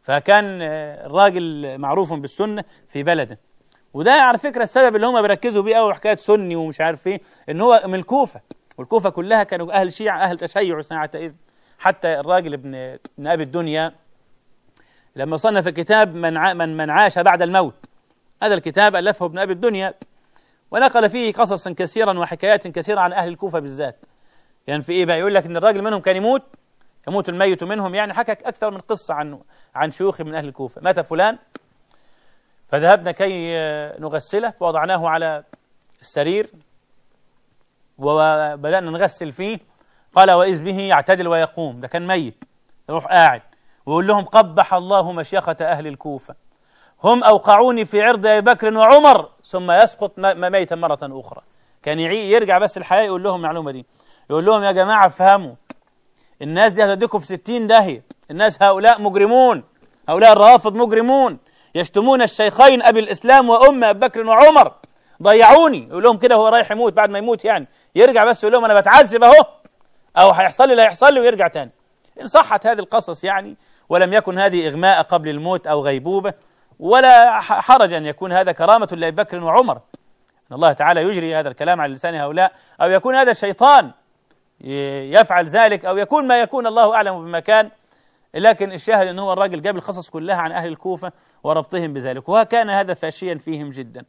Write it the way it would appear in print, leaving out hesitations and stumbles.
فكان الراجل معروف بالسنة في بلده. وده على فكرة السبب اللي هم بيركزوا بيه قوي حكاية سني ومش عارف ايه، ان هو من الكوفة، والكوفة كلها كانوا أهل شيعة أهل تشيع ساعتئذ. حتى الراجل ابن أبي الدنيا لما صنف كتاب من عاش بعد الموت، هذا الكتاب ألفه ابن أبي الدنيا، ونقل فيه قصصا كثيرا وحكايات كثيرة عن أهل الكوفة بالذات. يعني في إيه بقى؟ يقول لك إن الراجل منهم كان يموت الميت منهم، يعني حكى أكثر من قصة عن شيوخ من أهل الكوفة. مات فلان فذهبنا كي نغسله، فوضعناه على السرير وبدأنا نغسل فيه. قال وإذ به يعتدل ويقوم، ده كان ميت، يروح قاعد ويقول لهم قبح الله مشيخة أهل الكوفة، هم أوقعوني في عرض أبي بكر وعمر، ثم يسقط ميتا مرة أخرى. كان يرجع بس الحياة يقول لهم المعلومة دي، يقول لهم يا جماعة فهموا، الناس دي هتوديكم في 60 داهية، الناس هؤلاء مجرمون، هؤلاء الرافض مجرمون، يشتمون الشيخين أبي الإسلام وأم أبي بكر وعمر، ضيعوني. يقول لهم كده هو رايح يموت، بعد ما يموت يعني يرجع بس يقول لهم أنا بتعذب أهو، أو هيحصل لي لا يحصل لي، ويرجع تاني. إن صحت هذه القصص يعني، ولم يكن هذه إغماء قبل الموت أو غيبوبة، ولا حرج أن يكون هذا كرامة لأبي بكر وعمر، أن الله تعالى يجري هذا الكلام على لسان هؤلاء، أو يكون هذا الشيطان يفعل ذلك، أو يكون ما يكون، الله أعلم بمكان. لكن الشاهد أن هو الراجل جاب القصص كلها عن أهل الكوفة وربطهم بذلك، وكان هذا فاشيا فيهم جدا.